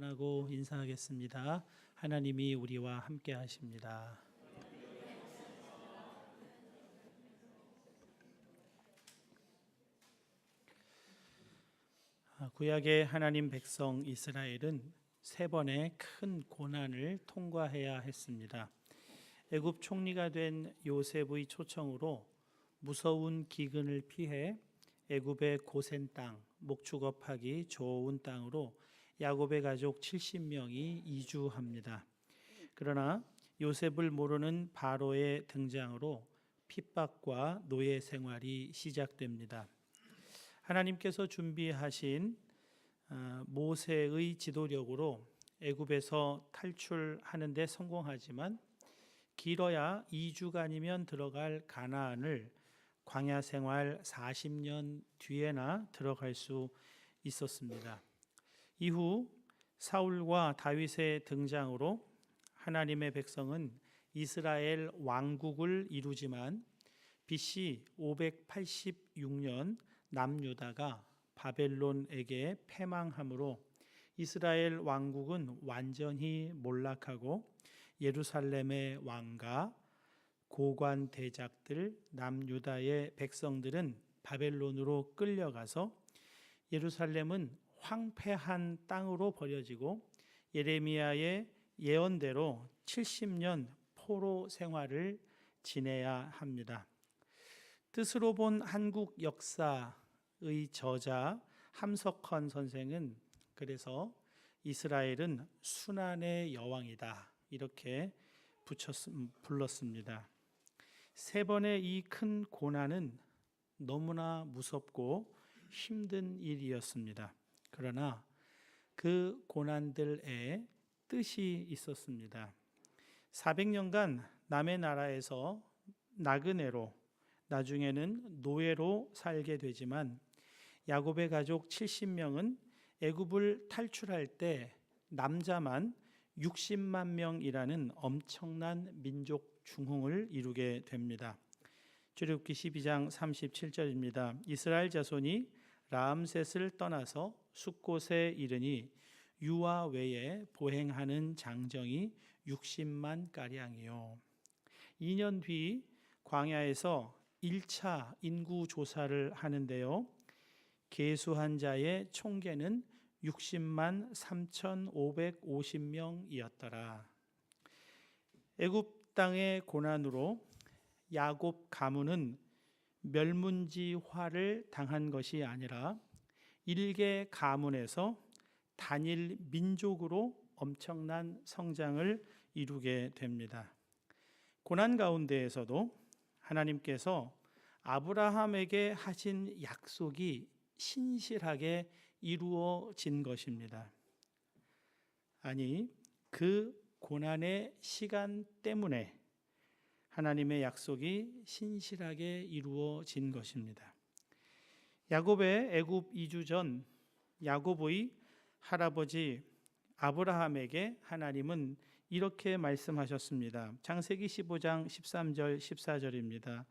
하고 인사하겠습니다. 하나님이 우리와 함께 하십니다. 구약의 하나님 백성 이스라엘은 세 번의 큰 고난을 통과해야 했습니다. 애굽 총리가 된 요셉의 초청으로 무서운 기근을 피해 애굽의 고센 땅, 목축업하기 좋은 땅으로 야곱의 가족 70명이 이주합니다. 그러나 요셉을 모르는 바로의 등장으로 핍박과 노예 생활이 시작됩니다. 하나님께서 준비하신 모세의 지도력으로 애굽에서 탈출하는 데 성공하지만 길어야 2주간이면 들어갈 가나안을 광야 생활 40년 뒤에나 들어갈 수 있었습니다. 이후 사울과 다윗의 등장으로 하나님의 백성은 이스라엘 왕국을 이루지만 BC 586년 남유다가 바벨론에게 패망함으로 이스라엘 왕국은 완전히 몰락하고 예루살렘의 왕가, 고관 대작들, 남유다의 백성들은 바벨론으로 끌려가서 예루살렘은 황폐한 땅으로 버려지고 예레미야의 예언대로 70년 포로 생활을 지내야 합니다. 뜻으로 본 한국 역사의 저자 함석헌 선생은 그래서 이스라엘은 순환의 여왕이다 이렇게 불렀습니다. 세 번의 이 큰 고난은 너무나 무섭고 힘든 일이었습니다. 그러나 그 고난들에 뜻이 있었습니다. 400년간 남의 나라에서 나그네로 나중에는 노예로 살게 되지만 야곱의 가족 70명은 애굽을 탈출할 때 남자만 60만 명이라는 엄청난 민족 중흥을 이루게 됩니다. 출애굽기 12장 37절입니다. 이스라엘 자손이 라암셋을 떠나서 숫곳에 이르니 유아 외에 보행하는 장정이 60만 가량이요. 2년 뒤 광야에서 1차 인구 조사를 하는데요. 계수한 자의 총계는 60만 3,550명이었더라. 애굽 땅의 고난으로 야곱 가문은 멸문지화를 당한 것이 아니라 일개 가문에서 단일 민족으로 엄청난 성장을 이루게 됩니다. 고난 가운데에서도 하나님께서 아브라함에게 하신 약속이 신실하게 이루어진 것입니다. 아니, 그 고난의 시간 때문에 하나님의 약속이 신실하게 이루어진 것입니다. 야곱의 애굽 이주 전 야곱의 할아버지 아브라함에게 하나님은 이렇게 말씀하셨습니다. 창세기 15장 13절 14절입니다.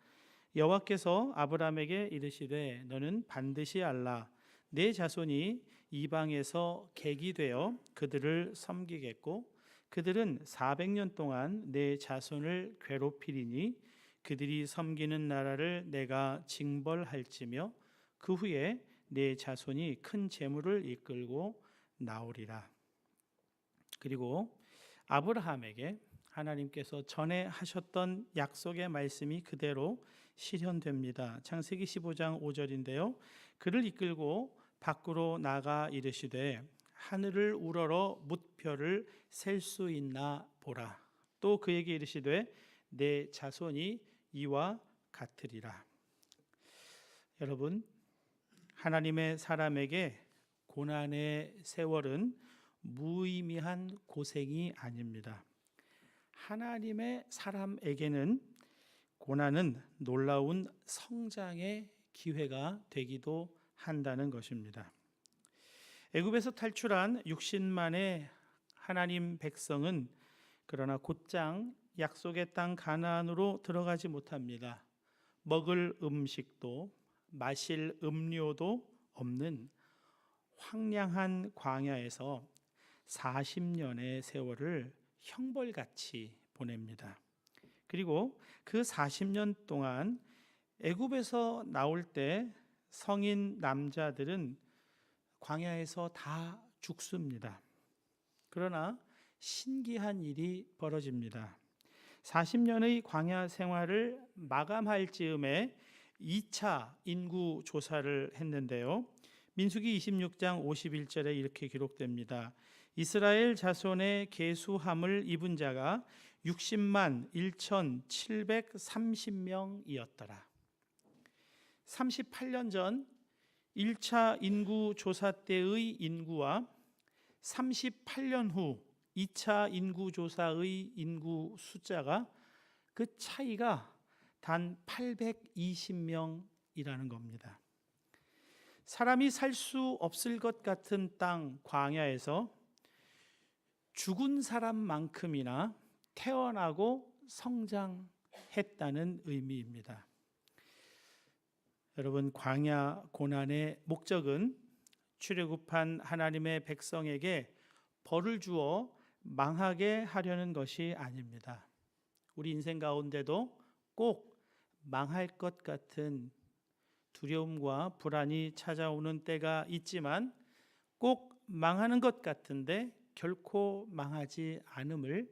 여호와께서 아브라함에게 이르시되 너는 반드시 알라 내 자손이 이방에서 객이 되어 그들을 섬기겠고 그들은 400년 동안 내 자손을 괴롭히리니 그들이 섬기는 나라를 내가 징벌할지며 그 후에 내 자손이 큰 재물을 이끌고 나오리라. 그리고 아브라함에게 하나님께서 전에 하셨던 약속의 말씀이 그대로 실현됩니다. 창세기 15장 5절인데요. 그를 이끌고 밖으로 나가 이르시되 하늘을 우러러 뭇별을 셀 수 있나 보라. 또 그에게 이르시되 내 자손이 이와 같으리라. 여러분, 하나님의 사람에게 고난의 세월은 무의미한 고생이 아닙니다. 하나님의 사람에게는 고난은 놀라운 성장의 기회가 되기도 한다는 것입니다. 애굽에서 탈출한 60만의 하나님 백성은 그러나 곧장 약속의 땅 가나안으로 들어가지 못합니다. 먹을 음식도 마실 음료도 없는 황량한 광야에서 40년의 세월을 형벌같이 보냅니다. 그리고 그 40년 동안 애굽에서 나올 때 성인 남자들은 광야에서 다 죽습니다. 그러나 신기한 일이 벌어집니다. 40년의 광야 생활을 마감할 즈음에 2차 인구 조사를 했는데요. 민수기 26장 51절에 이렇게 기록됩니다. 이스라엘 자손의 계수함을 입은 자가 60만 1,730명이었더라. 38년 전 1차 인구 조사 때의 인구와 38년 후 2차 인구 조사의 인구 숫자가 그 차이가 단 820명이라는 겁니다. 사람이 살 수 없을 것 같은 땅 광야에서 죽은 사람만큼이나 태어나고 성장했다는 의미입니다. 여러분, 광야 고난의 목적은 출애굽한 하나님의 백성에게 벌을 주어 망하게 하려는 것이 아닙니다. 우리 인생 가운데도 꼭 망할 것 같은 두려움과 불안이 찾아오는 때가 있지만 꼭 망하는 것 같은데 결코 망하지 않음을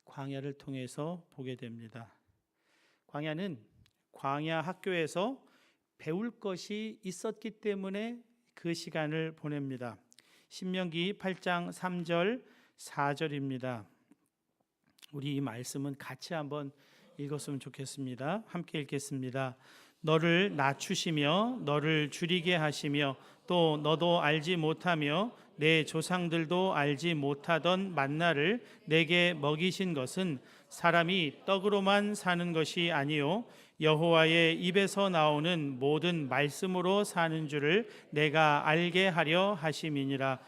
광야를 통해서 보게 됩니다. 광야는 광야 학교에서 배울 것이 있었기 때문에 그 시간을 보냅니다. 신명기 8장 3절 4절입니다. 우리 이 말씀은 같이 한번 읽었으면 좋겠습니다. 함께 읽겠습니다. 너를 낮추시며 너를 줄이게 하시며 또 너도 알지 못하며 내 조상들도 알지 못하던 만나를 내게 먹이신 것은 사람이 떡으로만 사는 것이 아니요 여호와의 입에서 나오는 모든 말씀으로 사는 줄을 내가 알게 하려 하심이니라.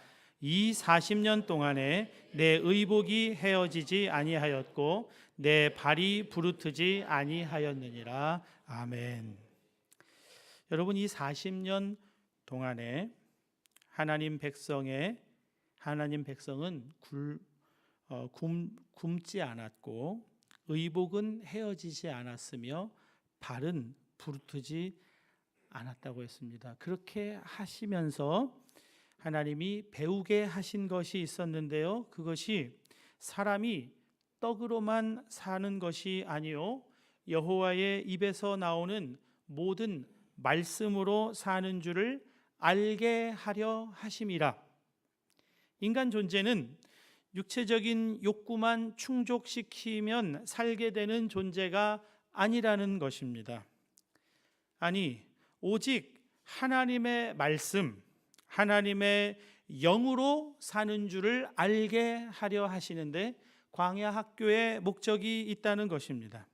이 40년 동안에 내 의복이 헤어지지 아니하였고 내 발이 부르트지 아니하였느니라. 아멘. 여러분, 이 40년 동안에 하나님 백성은 굶지 않았고 의복은 헤어지지 않았으며 발은 부르트지 않았다고 했습니다. 그렇게 하시면서 하나님이 배우게 하신 것이 있었는데요. 그것이 사람이 떡으로만 사는 것이 아니요 여호와의 입에서 나오는 모든 말씀으로 사는 줄을 알게 하려 하심이라. 인간 존재는 육체적인 욕구만 충족시키면 살게 되는 존재가 아니라는 것입니다. 아니, 오직 하나님의 말씀, 하나님의 영으로 사는 줄을 알게 하려 하시는데 광야 학교의 목적이 있다는 것입니다.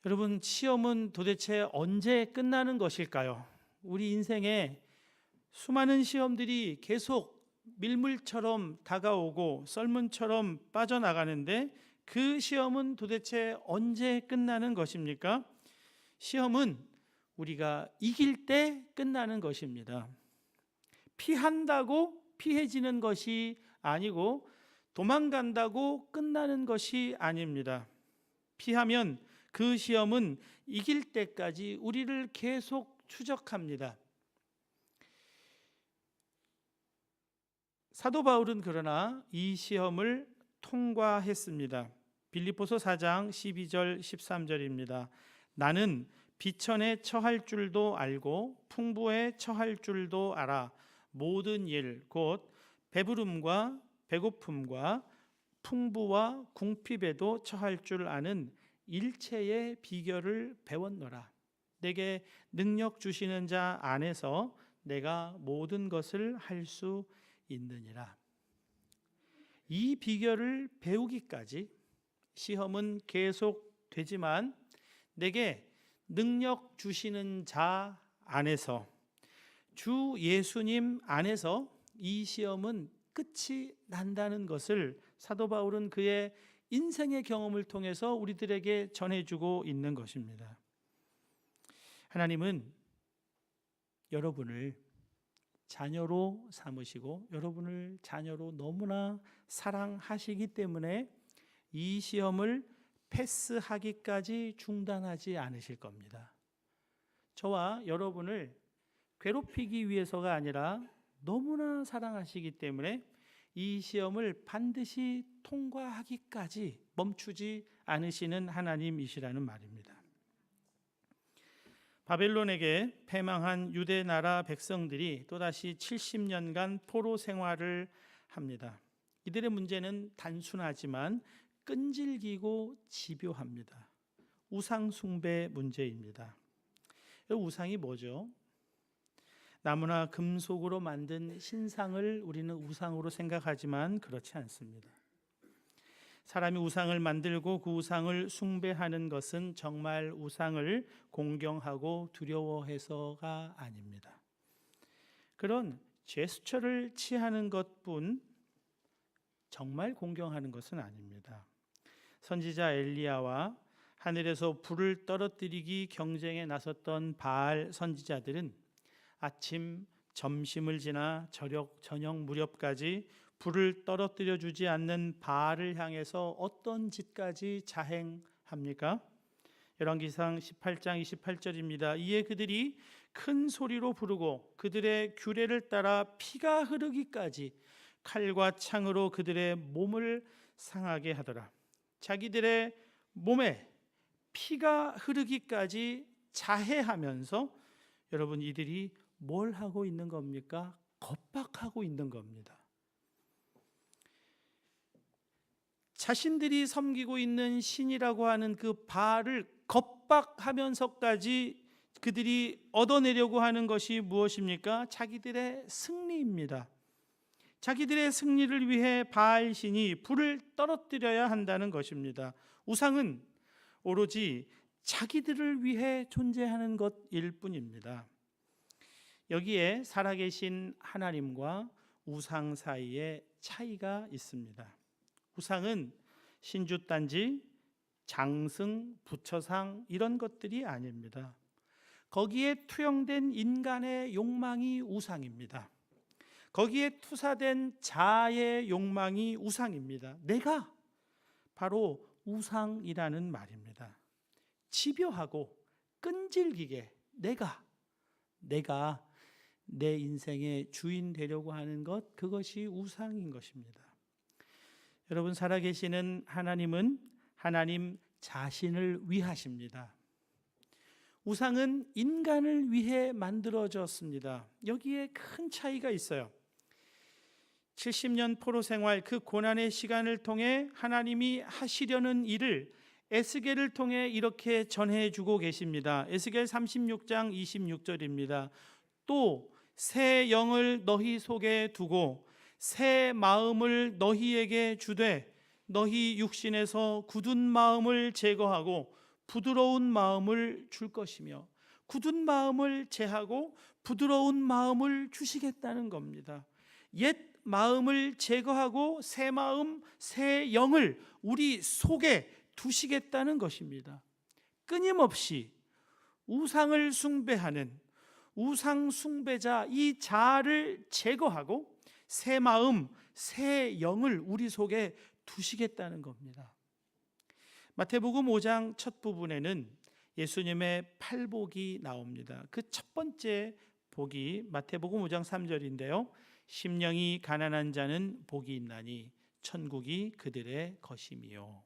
여러분, 시험은 도대체 언제 끝나는 것일까요? 우리 인생에 수많은 시험들이 계속 밀물처럼 다가오고 썰문처럼 빠져나가는데 그 시험은 도대체 언제 끝나는 것입니까? 시험은 우리가 이길 때 끝나는 것입니다. 피한다고 피해지는 것이 아니고 도망간다고 끝나는 것이 아닙니다. 피하면 그 시험은 이길 때까지 우리를 계속 추적합니다. 사도 바울은 그러나 이 시험을 통과했습니다. 빌립보서 4장 12절 13절입니다. 나는 비천에 처할 줄도 알고 풍부에 처할 줄도 알아 모든 일 곧 배부름과 배고픔과 풍부와 궁핍에도 처할 줄 아는 일체의 비결을 배웠노라. 내게 능력 주시는 자 안에서 내가 모든 것을 할 수 있느니라. 이 비결을 배우기까지 시험은 계속되지만 내게 능력 주시는 자 안에서 주 예수님 안에서 이 시험은 끝이 난다는 것을 사도 바울은 그의 인생의 경험을 통해서 우리들에게 전해주고 있는 것입니다. 하나님은 여러분을 자녀로 삼으시고 여러분을 자녀로 너무나 사랑하시기 때문에 이 시험을 패스하기까지 중단하지 않으실 겁니다. 저와 여러분을 괴롭히기 위해서가 아니라 너무나 사랑하시기 때문에 이 시험을 반드시 통과하기까지 멈추지 않으시는 하나님이시라는 말입니다. 바벨론에게 패망한 유대 나라 백성들이 또다시 70년간 포로 생활을 합니다. 이들의 문제는 단순하지만 끈질기고 집요합니다. 우상 숭배 문제입니다. 우상이 뭐죠? 나무나 금속으로 만든 신상을 우리는 우상으로 생각하지만 그렇지 않습니다. 사람이 우상을 만들고 그 우상을 숭배하는 것은 정말 우상을 공경하고 두려워해서가 아닙니다. 그런 제스처를 취하는 것뿐 정말 공경하는 것은 아닙니다. 선지자 엘리야와 하늘에서 불을 떨어뜨리기 경쟁에 나섰던 바알 선지자들은 아침, 점심을 지나 저녁 무렵까지 불을 떨어뜨려 주지 않는 바알을 향해서 어떤 짓까지 자행합니까? 열왕기상 18장 28절입니다. 이에 그들이 큰 소리로 부르고 그들의 규례를 따라 피가 흐르기까지 칼과 창으로 그들의 몸을 상하게 하더라. 자기들의 몸에 피가 흐르기까지 자해하면서 여러분 이들이 뭘 하고 있는 겁니까? 겁박하고 있는 겁니다. 자신들이 섬기고 있는 신이라고 하는 그 바알을 겁박하면서까지 그들이 얻어내려고 하는 것이 무엇입니까? 자기들의 승리입니다. 자기들의 승리를 위해 바알 신이 불을 떨어뜨려야 한다는 것입니다. 우상은 오로지 자기들을 위해 존재하는 것일 뿐입니다. 여기에 살아계신 하나님과 우상 사이에 차이가 있습니다. 우상은 신주단지, 장승, 부처상 이런 것들이 아닙니다. 거기에 투영된 인간의 욕망이 우상입니다. 거기에 투사된 자아의 욕망이 우상입니다. 내가 바로 우상이라는 말입니다. 집요하고 끈질기게 내가 내 인생의 주인 되려고 하는 것, 그것이 우상인 것입니다. 여러분, 살아계시는 하나님은 하나님 자신을 위하십니다. 우상은 인간을 위해 만들어졌습니다. 여기에 큰 차이가 있어요. 70년 포로 생활, 그 고난의 시간을 통해 하나님이 하시려는 일을 에스겔을 통해 이렇게 전해주고 계십니다. 에스겔 36장 26절입니다. 또 새 영을 너희 속에 두고 새 마음을 너희에게 주되 너희 육신에서 굳은 마음을 제거하고 부드러운 마음을 줄 것이며, 굳은 마음을 제하고 부드러운 마음을 주시겠다는 겁니다. 옛 마음을 제거하고 새 마음, 새 영을 우리 속에 두시겠다는 것입니다. 끊임없이 우상을 숭배하는 우상 숭배자 이 자아를 제거하고 새 마음, 새 영을 우리 속에 두시겠다는 겁니다. 마태복음 5장 첫 부분에는 예수님의 팔복이 나옵니다. 그 첫 번째 복이 마태복음 5장 3절인데요. 심령이 가난한 자는 복이 있나니 천국이 그들의 것임이요.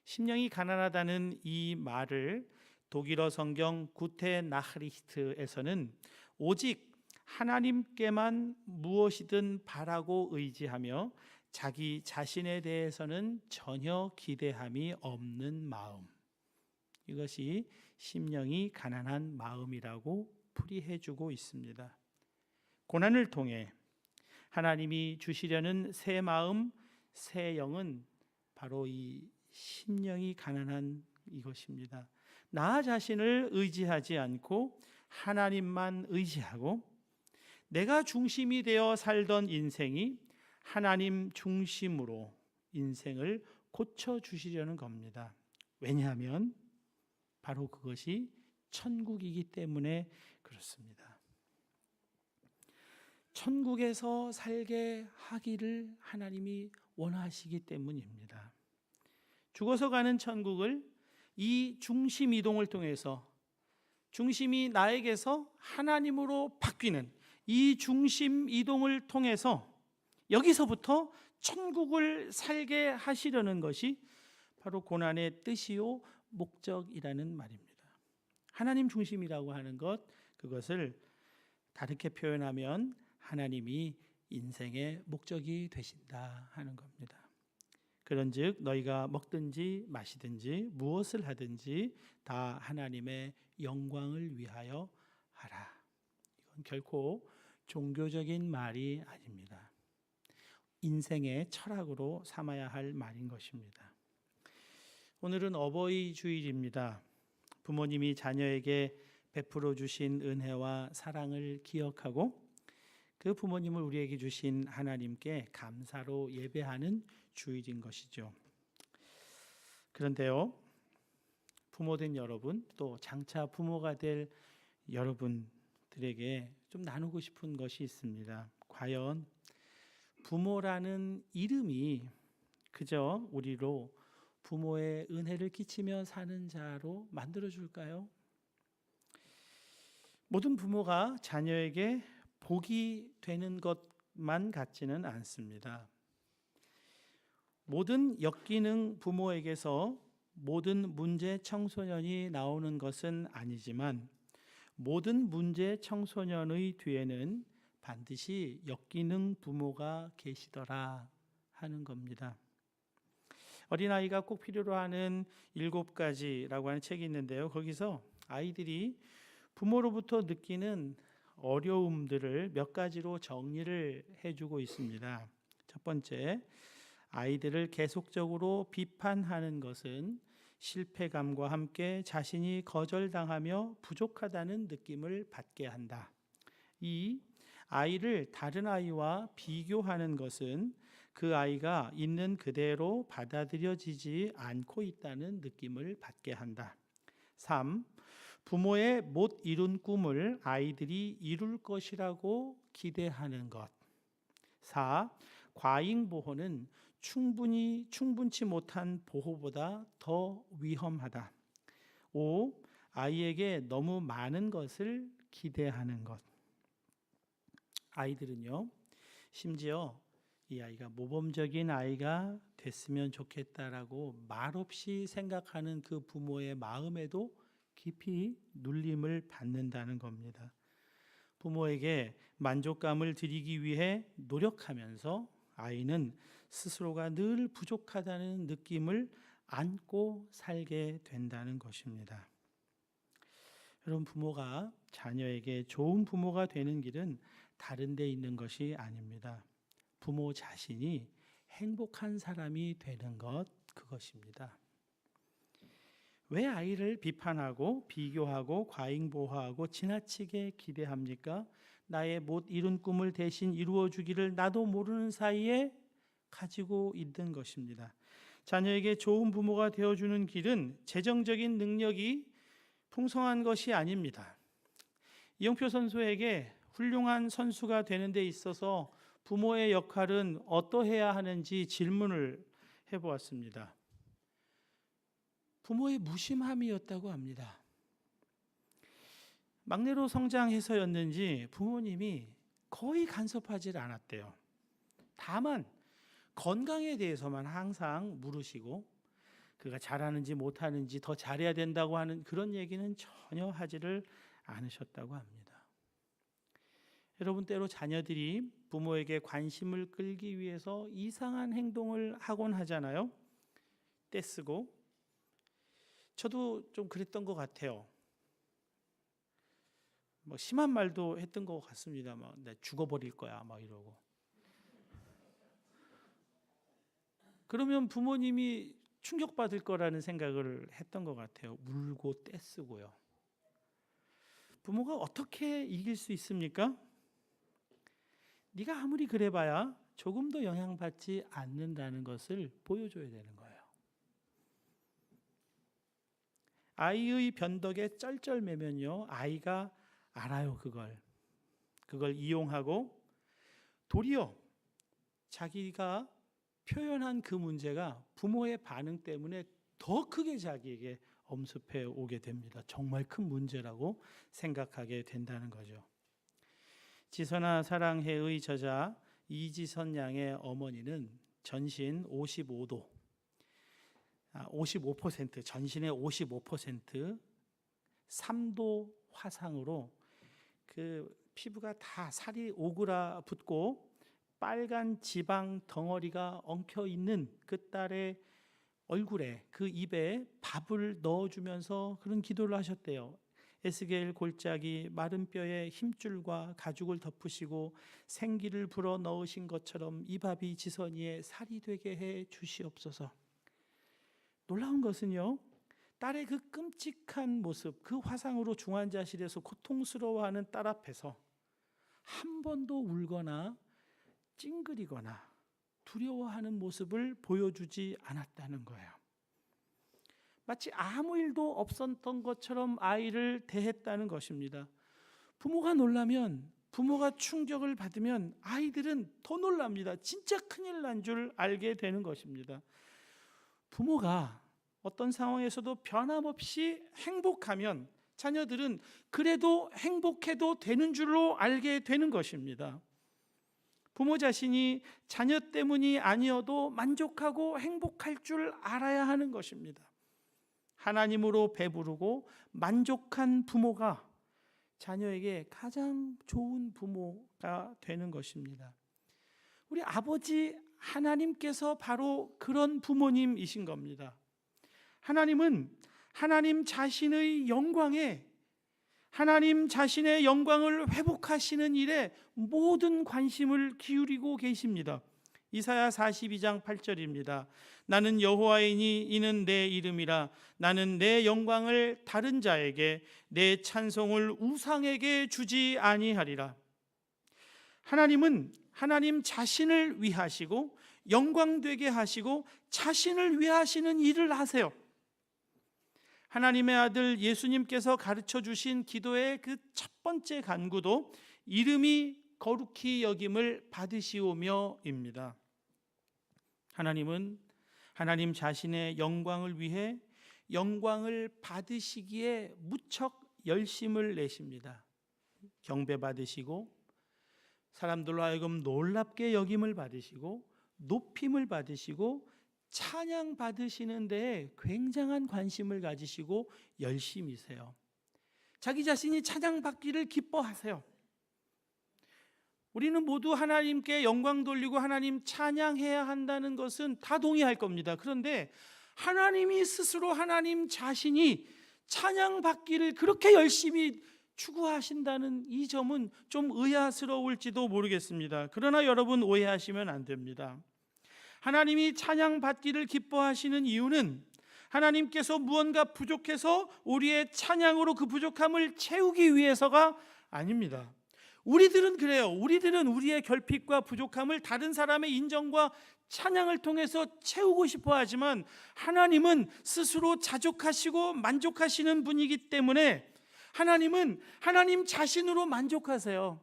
심령이 가난하다는 이 말을 독일어 성경 구테 나흐리히트에서는 오직 하나님께만 무엇이든 바라고 의지하며 자기 자신에 대해서는 전혀 기대함이 없는 마음, 이것이 심령이 가난한 마음이라고 풀이해주고 있습니다. 고난을 통해 하나님이 주시려는 새 마음, 새 영은 바로 이 심령이 가난한 이것입니다. 나 자신을 의지하지 않고 하나님만 의지하고 내가 중심이 되어 살던 인생이 하나님 중심으로 인생을 고쳐주시려는 겁니다. 왜냐하면 바로 그것이 천국이기 때문에 그렇습니다. 천국에서 살게 하기를 하나님이 원하시기 때문입니다. 죽어서 가는 천국을 이 중심 이동을 통해서 중심이 나에게서 하나님으로 바뀌는 이 중심 이동을 통해서 여기서부터 천국을 살게 하시려는 것이 바로 고난의 뜻이요 목적이라는 말입니다. 하나님 중심이라고 하는 것, 그것을 다르게 표현하면 하나님이 인생의 목적이 되신다 하는 겁니다. 그런즉 너희가 먹든지 마시든지 무엇을 하든지 다 하나님의 영광을 위하여 하라. 이건 결코 종교적인 말이 아닙니다. 인생의 철학으로 삼아야 할 말인 것입니다. 오늘은 어버이 주일입니다. 부모님이 자녀에게 베풀어 주신 은혜와 사랑을 기억하고 그 부모님을 우리에게 주신 하나님께 감사로 예배하는 주일인 것이죠. 그런데요, 부모된 여러분, 또 장차 부모가 될 여러분들에게 좀 나누고 싶은 것이 있습니다. 과연 부모라는 이름이 그저 우리로 부모의 은혜를 끼치며 사는 자로 만들어줄까요? 모든 부모가 자녀에게 복이 되는 것만 같지는 않습니다. 모든 역기능 부모에게서 모든 문제 청소년이 나오는 것은 아니지만 모든 문제 청소년의 뒤에는 반드시 역기능 부모가 계시더라 하는 겁니다. 어린아이가 꼭 필요로 하는 7가지라고 하는 책이 있는데요. 거기서 아이들이 부모로부터 느끼는 어려움들을 몇 가지로 정리를 해주고 있습니다. 첫 번째, 아이들을 계속적으로 비판하는 것은 실패감과 함께 자신이 거절당하며 부족하다는 느낌을 받게 한다. 2. 아이를 다른 아이와 비교하는 것은 그 아이가 있는 그대로 받아들여지지 않고 있다는 느낌을 받게 한다. 3. 부모의 못 이룬 꿈을 아이들이 이룰 것이라고 기대하는 것. 4. 과잉 보호는 충분치 못한 보호보다 더 위험하다. 5. 아이에게 너무 많은 것을 기대하는 것. 아이들은요, 심지어 이 아이가 모범적인 아이가 됐으면 좋겠다라고 말없이 생각하는 그 부모의 마음에도 깊이 눌림을 받는다는 겁니다. 부모에게 만족감을 드리기 위해 노력하면서 아이는 스스로가 늘 부족하다는 느낌을 안고 살게 된다는 것입니다. 여러분, 부모가 자녀에게 좋은 부모가 되는 길은 다른 데 있는 것이 아닙니다. 부모 자신이 행복한 사람이 되는 것, 그것입니다. 왜 아이를 비판하고 비교하고 과잉보호하고 지나치게 기대합니까? 나의 못 이룬 꿈을 대신 이루어 주기를 나도 모르는 사이에 가지고 있는 것입니다. 자녀에게 좋은 부모가 되어주는 길은 재정적인 능력이 풍성한 것이 아닙니다. 이영표 선수에게 훌륭한 선수가 되는 데 있어서 부모의 역할은 어떠해야 하는지 질문을 해보았습니다. 부모의 무심함이었다고 합니다. 막내로 성장해서였는지 부모님이 거의 간섭하지 않았대요. 다만 건강에 대해서만 항상 물으시고 그가 잘하는지 못하는지 더 잘해야 된다고 하는 그런 얘기는 전혀 하지를 않으셨다고 합니다. 여러분, 때로 자녀들이 부모에게 관심을 끌기 위해서 이상한 행동을 하곤 하잖아요. 떼쓰고. 저도 좀 그랬던 것 같아요. 뭐 심한 말도 했던 것 같습니다. 막 내 죽어버릴 거야, 막 이러고. 그러면 부모님이 충격받을 거라는 생각을 했던 것 같아요. 울고 떼쓰고요. 부모가 어떻게 이길 수 있습니까? 네가 아무리 그래봐야 조금도 영향받지 않는다는 것을 보여줘야 되는 거예요. 아이의 변덕에 쩔쩔매면요, 아이가 알아요. 그걸 이용하고 도리어 자기가 표현한 그 문제가 부모의 반응 때문에 더 크게 자기에게 엄습해 오게 됩니다. 정말 큰 문제라고 생각하게 된다는 거죠. 지선아 사랑해의 저자 이지선 양의 어머니는 전신 55도, 55%, 전신의 55% 3도 화상으로 그 피부가 다 살이 오그라붙고 빨간 지방 덩어리가 엉켜 있는 그 딸의 얼굴에, 그 입에 밥을 넣어주면서 그런 기도를 하셨대요. 에스겔 골짜기 마른 뼈에 힘줄과 가죽을 덮으시고 생기를 불어 넣으신 것처럼 이 밥이 지선이의 살이 되게 해 주시옵소서. 놀라운 것은요, 딸의 그 끔찍한 모습, 그 화상으로 중환자실에서 고통스러워하는 딸 앞에서 한 번도 울거나 찡그리거나 두려워하는 모습을 보여주지 않았다는 거예요. 마치 아무 일도 없었던 것처럼 아이를 대했다는 것입니다. 부모가 놀라면, 부모가 충격을 받으면 아이들은 더 놀랍니다. 진짜 큰일 난 줄 알게 되는 것입니다. 부모가 어떤 상황에서도 변함없이 행복하면 자녀들은 그래도 행복해도 되는 줄로 알게 되는 것입니다. 부모 자신이 자녀 때문이 아니어도 만족하고 행복할 줄 알아야 하는 것입니다. 하나님으로 배부르고 만족한 부모가 자녀에게 가장 좋은 부모가 되는 것입니다. 우리 아버지 하나님께서 바로 그런 부모님이신 겁니다. 하나님은 하나님 자신의 영광에, 하나님 자신의 영광을 회복하시는 일에 모든 관심을 기울이고 계십니다. 이사야 42장 8절입니다. 나는 여호와이니 이는 내 이름이라. 나는 내 영광을 다른 자에게, 내 찬송을 우상에게 주지 아니하리라. 하나님은 하나님 자신을 위하시고 영광되게 하시고 자신을 위하시는 일을 하세요. 하나님의 아들 예수님께서 가르쳐 주신 기도의 그 첫 번째 간구도 이름이 거룩히 여김을 받으시오며입니다. 하나님은 하나님 자신의 영광을 위해 영광을 받으시기에 무척 열심을 내십니다. 경배받으시고 사람들로 하여금 놀랍게 여김을 받으시고 높임을 받으시고 찬양 받으시는 데에 굉장한 관심을 가지시고 열심이세요. 자기 자신이 찬양받기를 기뻐하세요. 우리는 모두 하나님께 영광 돌리고 하나님 찬양해야 한다는 것은 다 동의할 겁니다. 그런데 하나님이 스스로 하나님 자신이 찬양받기를 그렇게 열심히 추구하신다는 이 점은 좀 의아스러울지도 모르겠습니다. 그러나 여러분 오해하시면 안 됩니다. 하나님이 찬양받기를 기뻐하시는 이유는 하나님께서 무언가 부족해서 우리의 찬양으로 그 부족함을 채우기 위해서가 아닙니다. 우리들은 그래요. 우리들은 우리의 결핍과 부족함을 다른 사람의 인정과 찬양을 통해서 채우고 싶어 하지만 하나님은 스스로 자족하시고 만족하시는 분이기 때문에 하나님은 하나님 자신으로 만족하세요.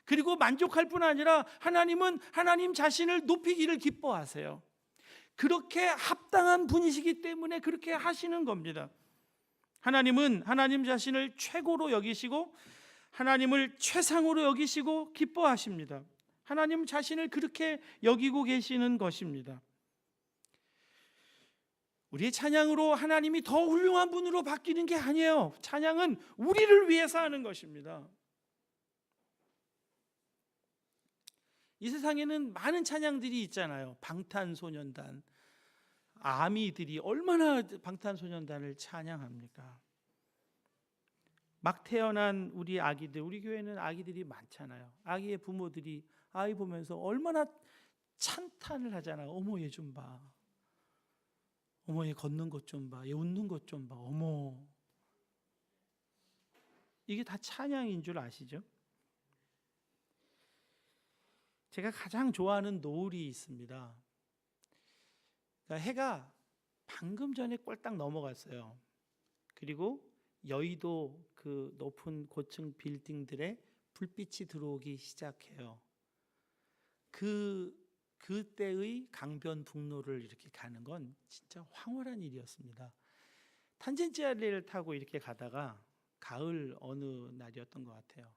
그리고 만족할 뿐 아니라 하나님은 하나님 자신을 높이기를 기뻐하세요. 그렇게 합당한 분이시기 때문에 그렇게 하시는 겁니다. 하나님은 하나님 자신을 최고로 여기시고 하나님을 최상으로 여기시고 기뻐하십니다. 하나님 자신을 그렇게 여기고 계시는 것입니다. 우리의 찬양으로 하나님이 더 훌륭한 분으로 바뀌는 게 아니에요. 찬양은 우리를 위해서 하는 것입니다. 이 세상에는 많은 찬양들이 있잖아요. 방탄소년단, 아미들이 얼마나 방탄소년단을 찬양합니까? 막 태어난 우리 아기들, 우리 교회는 아기들이 많잖아요. 아기의 부모들이 아이 보면서 얼마나 찬탄을 하잖아요. 어머 얘 좀 봐. 어머 얘 걷는 것 좀 봐. 얘 웃는 것 좀 봐. 어머. 이게 다 찬양인 줄 아시죠? 제가 가장 좋아하는 노을이 있습니다. 그러니까 해가 방금 전에 꼴딱 넘어갔어요. 그리고 여의도 그 높은 고층 빌딩들에 불빛이 들어오기 시작해요. 그때의 강변북로를 이렇게 가는 건 진짜 황홀한 일이었습니다. 탄젠지아를 타고 이렇게 가다가 가을 어느 날이었던 것 같아요.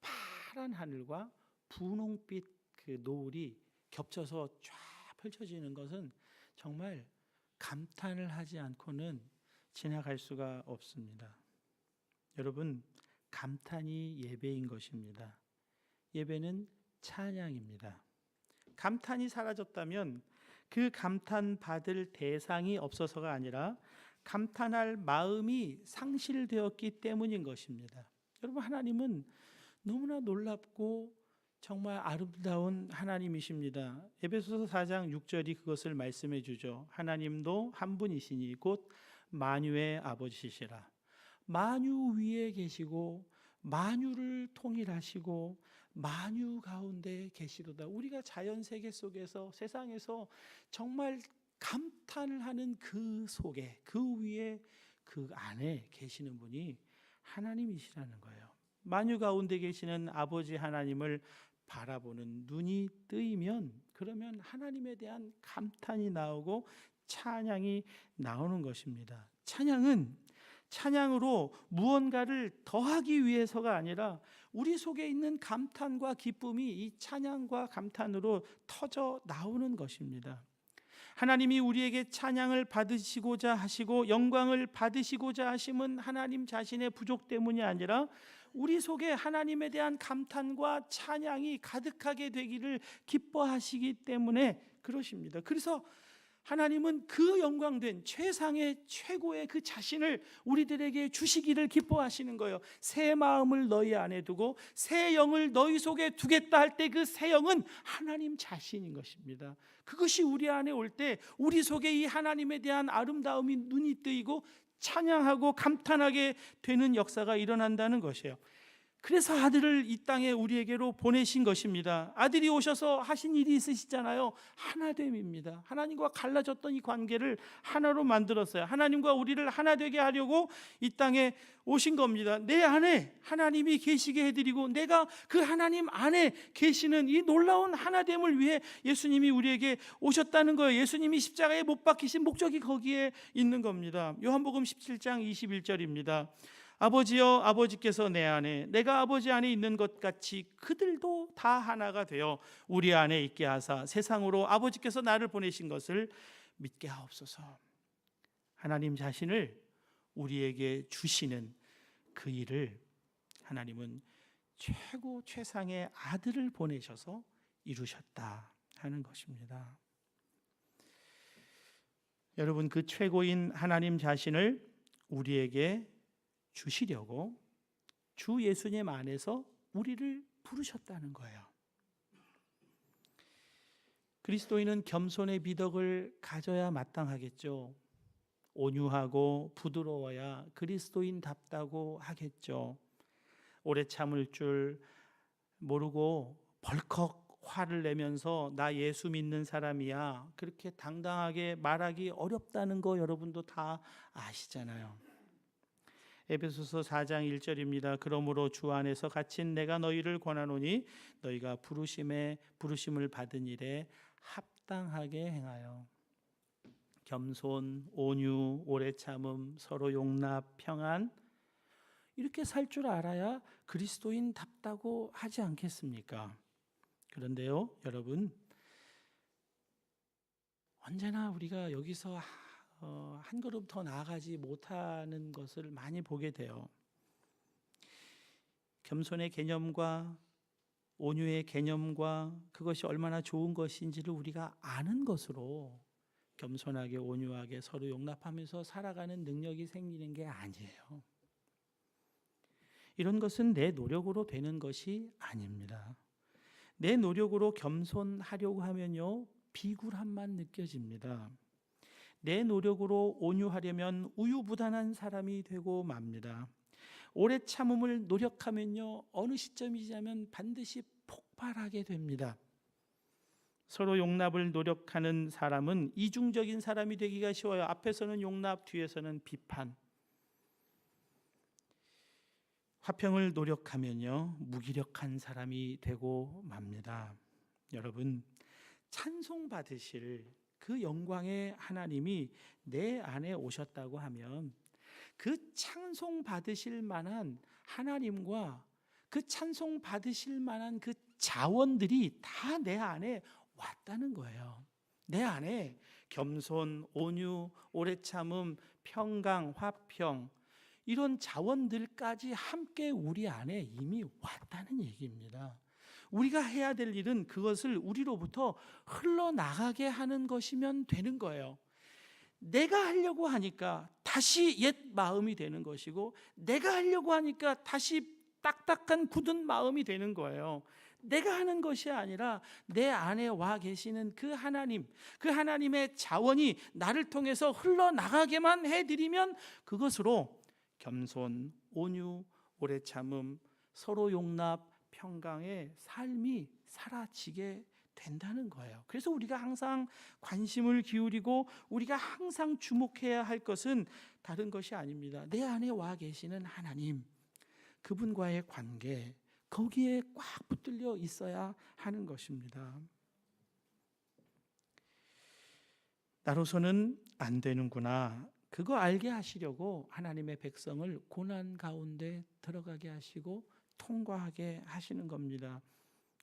파란 하늘과 분홍빛 그 노을이 겹쳐서 쫙 펼쳐지는 것은 정말 감탄을 하지 않고는 지나갈 수가 없습니다. 여러분, 감탄이 예배인 것입니다. 예배는 찬양입니다. 감탄이 사라졌다면 그 감탄 받을 대상이 없어서가 아니라 감탄할 마음이 상실되었기 때문인 것입니다. 여러분, 하나님은 너무나 놀랍고 정말 아름다운 하나님이십니다. 에베소서 4장 6절이 그것을 말씀해 주죠. 하나님도 한 분이시니 곧 만유의 아버지시라. 만유 위에 계시고 만유를 통일하시고 만유 가운데 계시도다. 우리가 자연 세계 속에서 세상에서 정말 감탄을 하는 그 속에, 그 위에, 그 안에 계시는 분이 하나님이시라는 거예요. 만유 가운데 계시는 아버지 하나님을 바라보는 눈이 뜨이면 그러면 하나님에 대한 감탄이 나오고 찬양이 나오는 것입니다. 찬양으로 무언가를 더하기 위해서가 아니라 우리 속에 있는 감탄과 기쁨이 이 찬양과 감탄으로 터져 나오는 것입니다. 하나님이 우리에게 찬양을 받으시고자 하시고 영광을 받으시고자 하심은 하나님 자신의 부족 때문이 아니라 우리 속에 하나님에 대한 감탄과 찬양이 가득하게 되기를 기뻐하시기 때문에 그러십니다. 그래서 하나님은 그 영광된 최상의 최고의 그 자신을 우리들에게 주시기를 기뻐하시는 거예요. 새 마음을 너희 안에 두고 새 영을 너희 속에 두겠다 할 때 그 새 영은 하나님 자신인 것입니다. 그것이 우리 안에 올 때 우리 속에 이 하나님에 대한 아름다움이 눈이 뜨이고 찬양하고 감탄하게 되는 역사가 일어난다는 것이에요. 그래서 아들을 이 땅에 우리에게로 보내신 것입니다. 아들이 오셔서 하신 일이 있으시잖아요. 하나됨입니다. 하나님과 갈라졌던 이 관계를 하나로 만들었어요. 하나님과 우리를 하나 되게 하려고 이 땅에 오신 겁니다. 내 안에 하나님이 계시게 해드리고 내가 그 하나님 안에 계시는 이 놀라운 하나됨을 위해 예수님이 우리에게 오셨다는 거예요. 예수님이 십자가에 못 박히신 목적이 거기에 있는 겁니다. 요한복음 17장 21절입니다. 아버지여, 아버지께서 내 안에 내가 아버지 안에 있는 것 같이 그들도 다 하나가 되어 우리 안에 있게 하사 세상으로 아버지께서 나를 보내신 것을 믿게 하옵소서. 하나님 자신을 우리에게 주시는 그 일을 하나님은 최고 최상의 아들을 보내셔서 이루셨다 하는 것입니다. 여러분, 그 최고인 하나님 자신을 우리에게 주시려고 주 예수님 안에서 우리를 부르셨다는 거예요. 그리스도인은 겸손의 미덕을 가져야 마땅하겠죠. 온유하고 부드러워야 그리스도인답다고 하겠죠. 오래 참을 줄 모르고 벌컥 화를 내면서 나 예수 믿는 사람이야 그렇게 당당하게 말하기 어렵다는 거 여러분도 다 아시잖아요. 에베소서 4장 1절입니다. 그러므로 주 안에서 갇힌 내가 너희를 권하노니 너희가 부르심을 받은 일에 합당하게 행하여 겸손, 온유, 오래 참음, 서로 용납, 평안 이렇게 살 줄 알아야 그리스도인답다고 하지 않겠습니까? 그런데요, 여러분, 언제나 우리가 여기서 한 걸음 더 나아가지 못하는 것을 많이 보게 돼요. 겸손의 개념과 온유의 개념과 그것이 얼마나 좋은 것인지를 우리가 아는 것으로 겸손하게 온유하게 서로 용납하면서 살아가는 능력이 생기는 게 아니에요. 이런 것은 내 노력으로 되는 것이 아닙니다. 내 노력으로 겸손하려고 하면요, 비굴함만 느껴집니다. 내 노력으로 온유하려면 우유부단한 사람이 되고 맙니다. 오래 참음을 노력하면요, 어느 시점이자면 반드시 폭발하게 됩니다. 서로 용납을 노력하는 사람은 이중적인 사람이 되기가 쉬워요. 앞에서는 용납, 뒤에서는 비판. 화평을 노력하면요, 무기력한 사람이 되고 맙니다. 여러분, 찬송 받으실 그 영광의 하나님이 내 안에 오셨다고 하면 그 찬송 받으실 만한 하나님과 그 찬송 받으실 만한 그 자원들이 다 내 안에 왔다는 거예요. 내 안에 겸손, 온유, 오래 참음, 평강, 화평, 이런 자원들까지 함께 우리 안에 이미 왔다는 얘기입니다. 우리가 해야 될 일은 그것을 우리로부터 흘러나가게 하는 것이면 되는 거예요. 내가 하려고 하니까 다시 옛 마음이 되는 것이고, 내가 하려고 하니까 다시 딱딱한 굳은 마음이 되는 거예요. 내가 하는 것이 아니라 내 안에 와 계시는 그 하나님, 그 하나님의 자원이 나를 통해서 흘러나가게만 해드리면 그것으로 겸손, 온유, 오래 참음, 서로 용납, 평강의 삶이 사라지게 된다는 거예요. 그래서 우리가 항상 관심을 기울이고 우리가 항상 주목해야 할 것은 다른 것이 아닙니다. 내 안에 와 계시는 하나님, 그분과의 관계, 거기에 꽉 붙들려 있어야 하는 것입니다. 나로서는 안 되는구나, 그거 알게 하시려고 하나님의 백성을 고난 가운데 들어가게 하시고 통과하게 하시는 겁니다.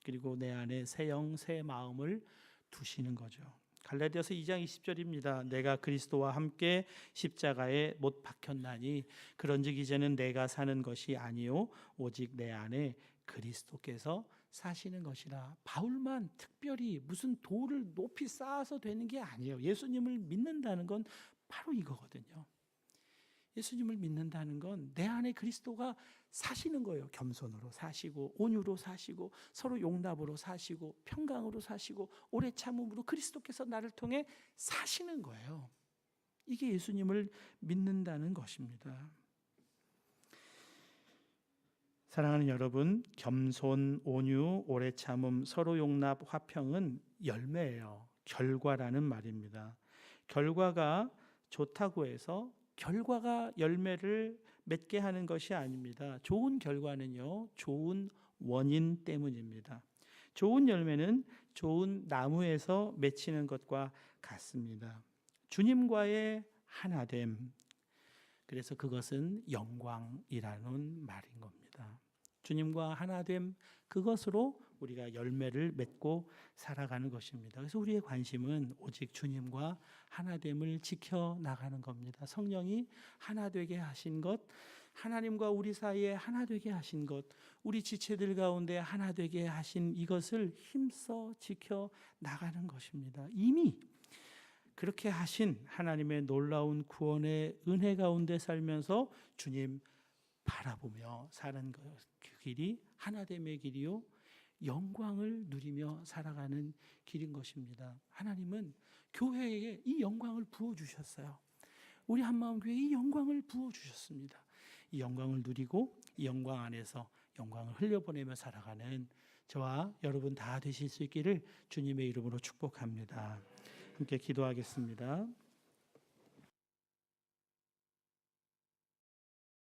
그리고 내 안에 새 영, 새 마음을 두시는 거죠. 갈라디아서 2장 20절입니다. 내가 그리스도와 함께 십자가에 못 박혔나니 그런즉 이제는 내가 사는 것이 아니요 오직 내 안에 그리스도께서 사시는 것이라. 바울만 특별히 무슨 도를 높이 쌓아서 되는 게 아니에요. 예수님을 믿는다는 건 바로 이거거든요. 예수님을 믿는다는 건 내 안에 그리스도가 사시는 거예요. 겸손으로 사시고, 온유로 사시고, 서로 용납으로 사시고, 평강으로 사시고, 오래 참음으로 그리스도께서 나를 통해 사시는 거예요. 이게 예수님을 믿는다는 것입니다. 사랑하는 여러분, 겸손, 온유, 오래 참음, 서로 용납, 화평은 열매예요. 결과라는 말입니다. 결과가 좋다고 해서 결과가 열매를 맺게 하는 것이 아닙니다. 좋은 결과는요, 좋은 원인 때문입니다. 좋은 열매는 좋은 나무에서 맺히는 것과 같습니다. 주님과의 하나됨, 그래서 그것은 영광이라는 말인 겁니다. 주님과 하나됨, 그것으로 우리가 열매를 맺고 살아가는 것입니다. 그래서 우리의 관심은 오직 주님과 하나됨을 지켜나가는 겁니다. 성령이 하나 되게 하신 것, 하나님과 우리 사이에 하나 되게 하신 것, 우리 지체들 가운데 하나 되게 하신 이것을 힘써 지켜나가는 것입니다. 이미 그렇게 하신 하나님의 놀라운 구원의 은혜 가운데 살면서 주님 바라보며 사는 것, 그 길이 하나됨의 길이요 영광을 누리며 살아가는 길인 것입니다. 하나님은 교회에 이 영광을 부어주셨어요. 우리 한마음교회에 이 영광을 부어주셨습니다. 이 영광을 누리고 이 영광 안에서 영광을 흘려보내며 살아가는 저와 여러분 다 되실 수 있기를 주님의 이름으로 축복합니다. 함께 기도하겠습니다.